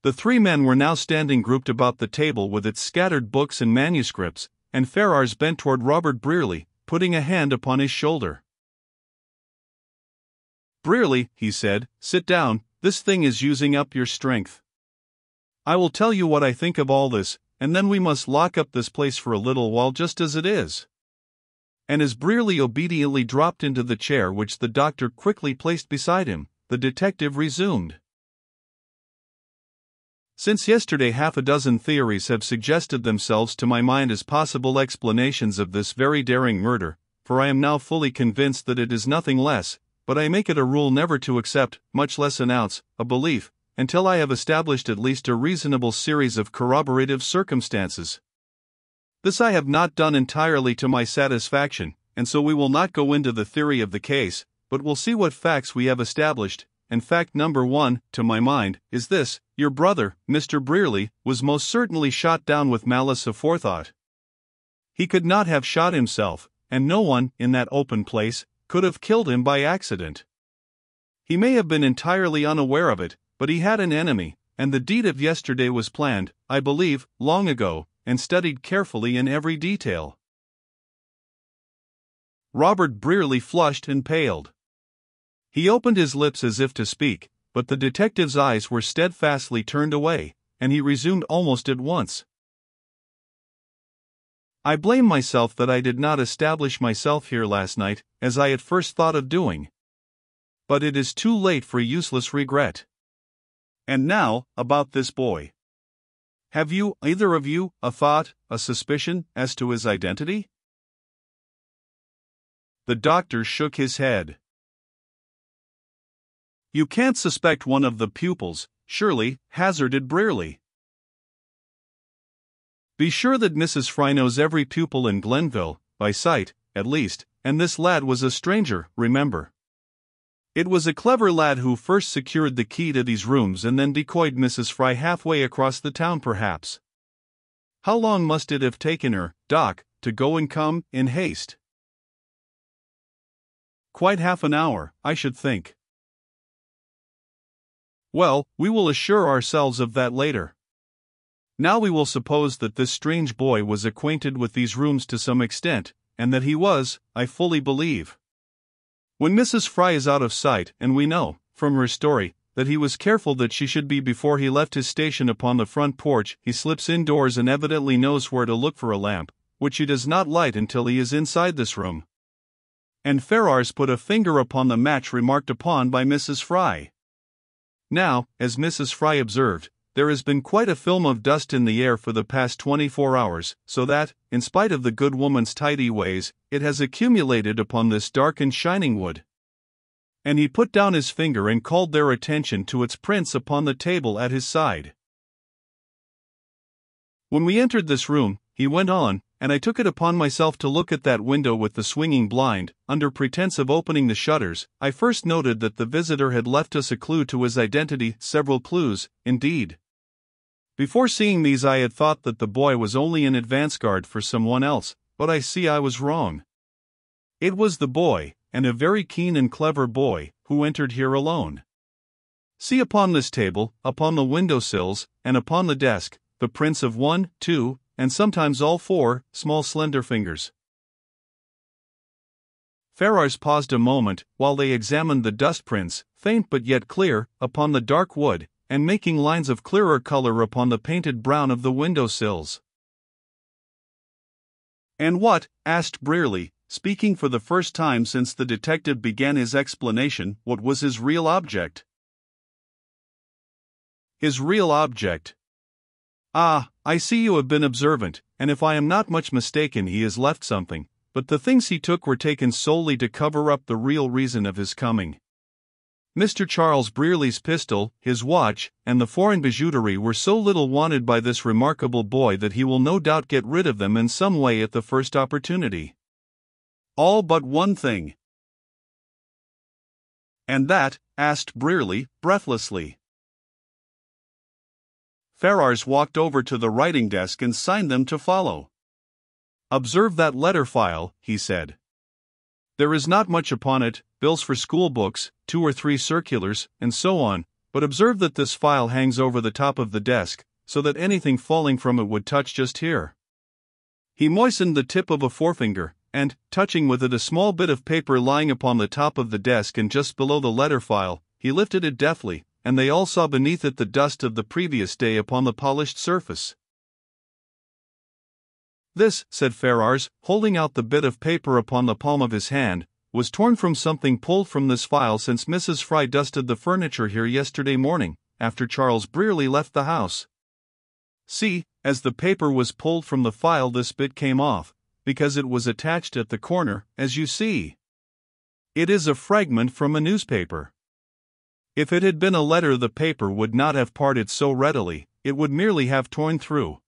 The three men were now standing grouped about the table with its scattered books and manuscripts, and Ferrars bent toward Robert Brierly, putting a hand upon his shoulder. "Brierly," he said, "sit down, this thing is using up your strength. I will tell you what I think of all this, and then we must lock up this place for a little while just as it is." And as Brierly obediently dropped into the chair which the doctor quickly placed beside him, the detective resumed. "Since yesterday half a dozen theories have suggested themselves to my mind as possible explanations of this very daring murder, for I am now fully convinced that it is nothing less, but I make it a rule never to accept, much less announce, a belief, until I have established at least a reasonable series of corroborative circumstances. This I have not done entirely to my satisfaction, and so we will not go into the theory of the case, but will see what facts we have established, and fact number 1, to my mind, is this: your brother, Mr. Brierly, was most certainly shot down with malice aforethought. He could not have shot himself, and no one, in that open place, could have killed him by accident. He may have been entirely unaware of it, but he had an enemy, and the deed of yesterday was planned, I believe, long ago, and studied carefully in every detail." Robert Brierly flushed and paled. He opened his lips as if to speak, but the detective's eyes were steadfastly turned away, and he resumed almost at once. "I blame myself that I did not establish myself here last night, as I at first thought of doing. But it is too late for useless regret. And now, about this boy. Have you, either of you, a thought, a suspicion, as to his identity?" The doctor shook his head. "You can't suspect one of the pupils, surely," hazarded Brierly. "Be sure that Mrs. Fry knows every pupil in Glenville, by sight, at least, and this lad was a stranger, remember. It was a clever lad who first secured the key to these rooms and then decoyed Mrs. Fry halfway across the town perhaps. How long must it have taken her, Doc, to go and come, in haste?" "Quite half an hour, I should think." "Well, we will assure ourselves of that later. Now we will suppose that this strange boy was acquainted with these rooms to some extent, and that he was, I fully believe. When Mrs. Fry is out of sight, and we know, from her story, that he was careful that she should be before he left his station upon the front porch, he slips indoors and evidently knows where to look for a lamp, which he does not light until he is inside this room. And Ferrars put a finger upon the match remarked upon by Mrs. Fry. Now, as Mrs. Fry observed, there has been quite a film of dust in the air for the past 24 hours, so that, in spite of the good woman's tidy ways, it has accumulated upon this dark and shining wood." And he put down his finger and called their attention to its prints upon the table at his side. "When we entered this room," he went on, "and I took it upon myself to look at that window with the swinging blind, under pretense of opening the shutters, I first noted that the visitor had left us a clue to his identity, several clues, indeed. Before seeing these I had thought that the boy was only an advance guard for someone else, but I see I was wrong. It was the boy, and a very keen and clever boy, who entered here alone. See upon this table, upon the window sills, and upon the desk, the prints of 1, 2, and sometimes all 4, small slender fingers." Ferrars paused a moment, while they examined the dust prints, faint but yet clear, upon the dark wood, and making lines of clearer color upon the painted brown of the window sills. "And what," asked Brierly, speaking for the first time since the detective began his explanation, "what was his real object?" "His real object. Ah, I see you have been observant, and if I am not much mistaken he has left something, but the things he took were taken solely to cover up the real reason of his coming. Mr. Charles Brierly's pistol, his watch, and the foreign bijouterie were so little wanted by this remarkable boy that he will no doubt get rid of them in some way at the first opportunity. All but one thing." "And that?" asked Brierly, breathlessly. Ferrars walked over to the writing desk and signed them to follow. "Observe that letter file," he said. "There is not much upon it, bills for school books, 2 or 3 circulars, and so on, but observe that this file hangs over the top of the desk, so that anything falling from it would touch just here." He moistened the tip of a forefinger, and, touching with it a small bit of paper lying upon the top of the desk and just below the letter file, he lifted it deftly, and they all saw beneath it the dust of the previous day upon the polished surface. "This," said Ferrars, holding out the bit of paper upon the palm of his hand, "was torn from something pulled from this file since Mrs. Fry dusted the furniture here yesterday morning, after Charles Brierly left the house. See, as the paper was pulled from the file this bit came off, because it was attached at the corner, as you see. It is a fragment from a newspaper. If it had been a letter the paper would not have parted so readily, it would merely have torn through."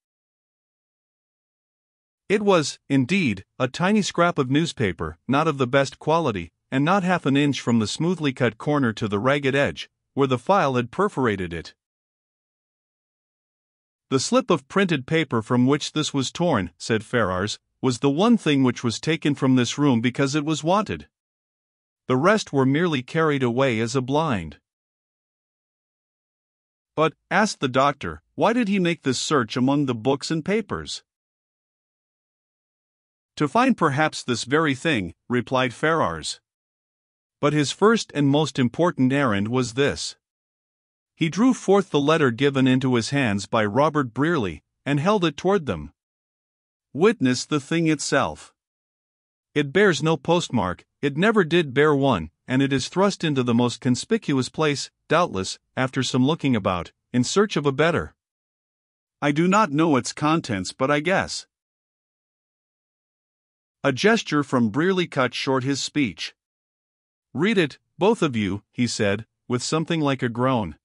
It was, indeed, a tiny scrap of newspaper, not of the best quality, and not half an inch from the smoothly cut corner to the ragged edge, where the file had perforated it. "The slip of printed paper from which this was torn," said Ferrars, "was the one thing which was taken from this room because it was wanted. The rest were merely carried away as a blind." "But," asked the doctor, "why did he make this search among the books and papers?" "To find perhaps this very thing," replied Ferrars. "But his first and most important errand was this." He drew forth the letter given into his hands by Robert Brierly, and held it toward them. "Witness the thing itself. It bears no postmark, it never did bear one, and it is thrust into the most conspicuous place, doubtless, after some looking about, in search of a better. I do not know its contents, but I guess." A gesture from Brierly cut short his speech. "Read it, both of you," he said, with something like a groan.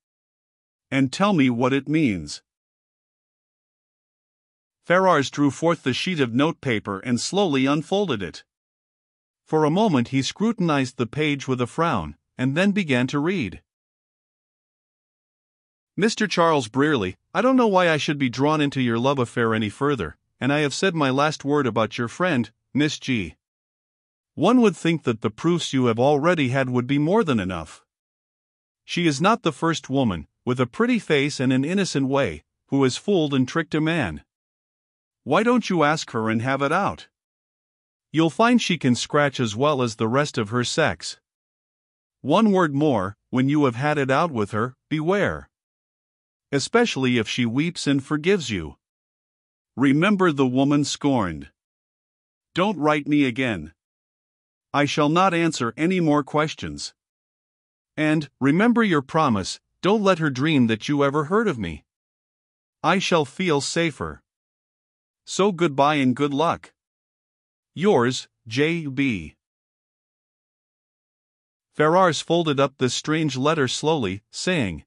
"And tell me what it means." Ferrars drew forth the sheet of notepaper and slowly unfolded it. For a moment he scrutinized the page with a frown, and then began to read. "Mr. Charles Brierly, I don't know why I should be drawn into your love affair any further, and I have said my last word about your friend, Miss G. One would think that the proofs you have already had would be more than enough. She is not the first woman, with a pretty face and an innocent way, who has fooled and tricked a man. Why don't you ask her and have it out? You'll find she can scratch as well as the rest of her sex. One word more, when you have had it out with her, beware. Especially if she weeps and forgives you. Remember the woman scorned. Don't write me again. I shall not answer any more questions. And, remember your promise, don't let her dream that you ever heard of me. I shall feel safer. So goodbye and good luck. Yours, J.B." Ferrars folded up this strange letter slowly, saying,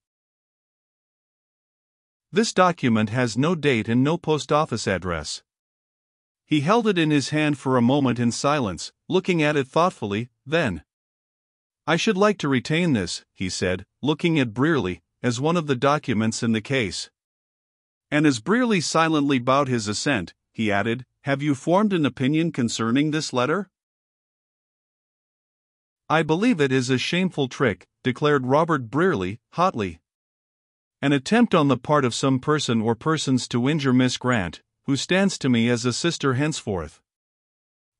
"This document has no date and no post office address." He held it in his hand for a moment in silence, looking at it thoughtfully, then, "I should like to retain this," he said, looking at Brierly, "as one of the documents in the case." And as Brierly silently bowed his assent, he added, "Have you formed an opinion concerning this letter?" "I believe it is a shameful trick," declared Robert Brierly, hotly. "An attempt on the part of some person or persons to injure Miss Grant, who stands to me as a sister henceforth.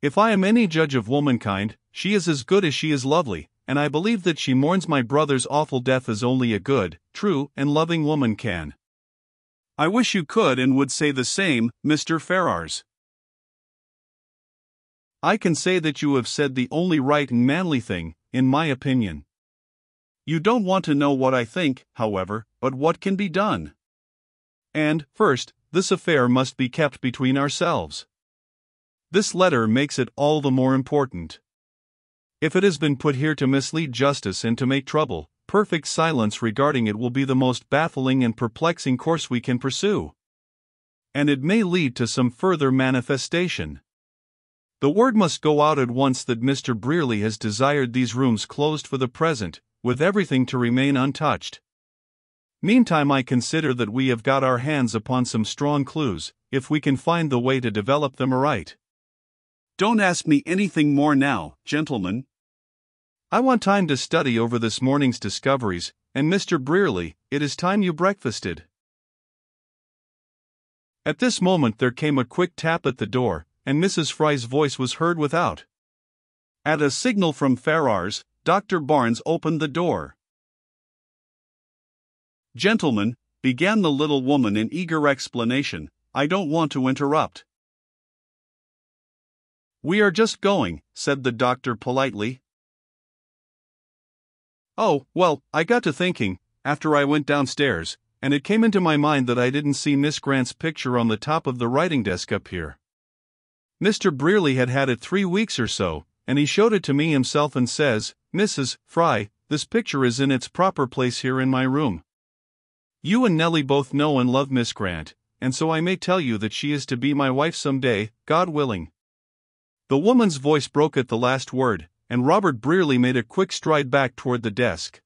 If I am any judge of womankind, she is as good as she is lovely, and I believe that she mourns my brother's awful death as only a good, true, and loving woman can. I wish you could and would say the same, Mr. Ferrars. I can say that you have said the only right and manly thing, in my opinion. You don't want to know what I think, however, but what can be done. And, first, this affair must be kept between ourselves. This letter makes it all the more important. If it has been put here to mislead justice and to make trouble, perfect silence regarding it will be the most baffling and perplexing course we can pursue. And it may lead to some further manifestation. The word must go out at once that Mr. Brierly has desired these rooms closed for the present, with everything to remain untouched. Meantime, I consider that we have got our hands upon some strong clues, if we can find the way to develop them aright. Don't ask me anything more now, gentlemen. I want time to study over this morning's discoveries, and Mr. Brearley, it is time you breakfasted." At this moment there came a quick tap at the door, and Mrs. Fry's voice was heard without. At a signal from Ferrars, Dr. Barnes opened the door. "Gentlemen," began the little woman in eager explanation, "I don't want to interrupt." "We are just going," said the doctor politely. "Oh, well, I got to thinking, after I went downstairs, and it came into my mind that I didn't see Miss Grant's picture on the top of the writing desk up here. Mr. Brearley had had it 3 weeks or so, and he showed it to me himself and says, 'Mrs. Fry, this picture is in its proper place here in my room. You and Nellie both know and love Miss Grant, and so I may tell you that she is to be my wife some day, God willing.'" The woman's voice broke at the last word, and Robert Brearley made a quick stride back toward the desk.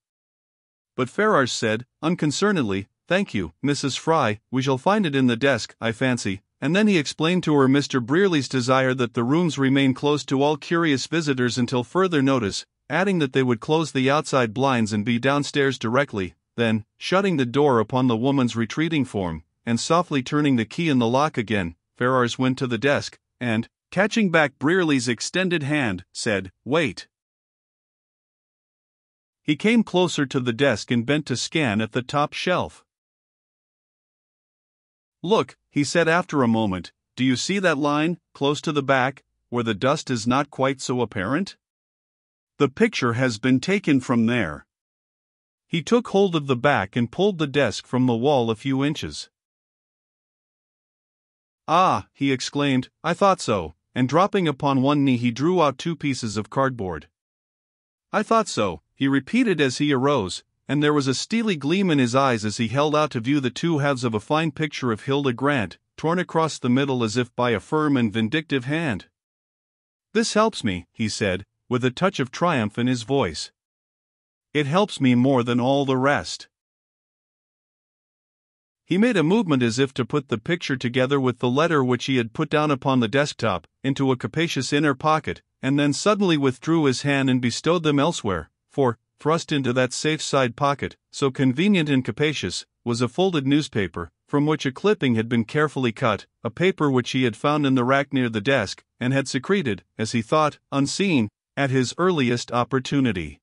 But Ferrars said, unconcernedly, "Thank you, Mrs. Fry, we shall find it in the desk, I fancy," and then he explained to her Mr. Brearley's desire that the rooms remain closed to all curious visitors until further notice, adding that they would close the outside blinds and be downstairs directly. Then, shutting the door upon the woman's retreating form, and softly turning the key in the lock again, Ferrars went to the desk, and, catching back Brearley's extended hand, said, "Wait." He came closer to the desk and bent to scan at the top shelf. "Look," he said after a moment, "do you see that line, close to the back, where the dust is not quite so apparent? The picture has been taken from there." He took hold of the back and pulled the desk from the wall a few inches. "Ah," he exclaimed, "I thought so," and dropping upon one knee he drew out 2 pieces of cardboard. "I thought so," he repeated as he arose, and there was a steely gleam in his eyes as he held out to view the 2 halves of a fine picture of Hilda Grant, torn across the middle as if by a firm and vindictive hand. "This helps me," he said, with a touch of triumph in his voice. "It helps me more than all the rest." He made a movement as if to put the picture together with the letter which he had put down upon the desktop, into a capacious inner pocket, and then suddenly withdrew his hand and bestowed them elsewhere, for, thrust into that safe side pocket, so convenient and capacious, was a folded newspaper, from which a clipping had been carefully cut, a paper which he had found in the rack near the desk, and had secreted, as he thought, unseen, at his earliest opportunity.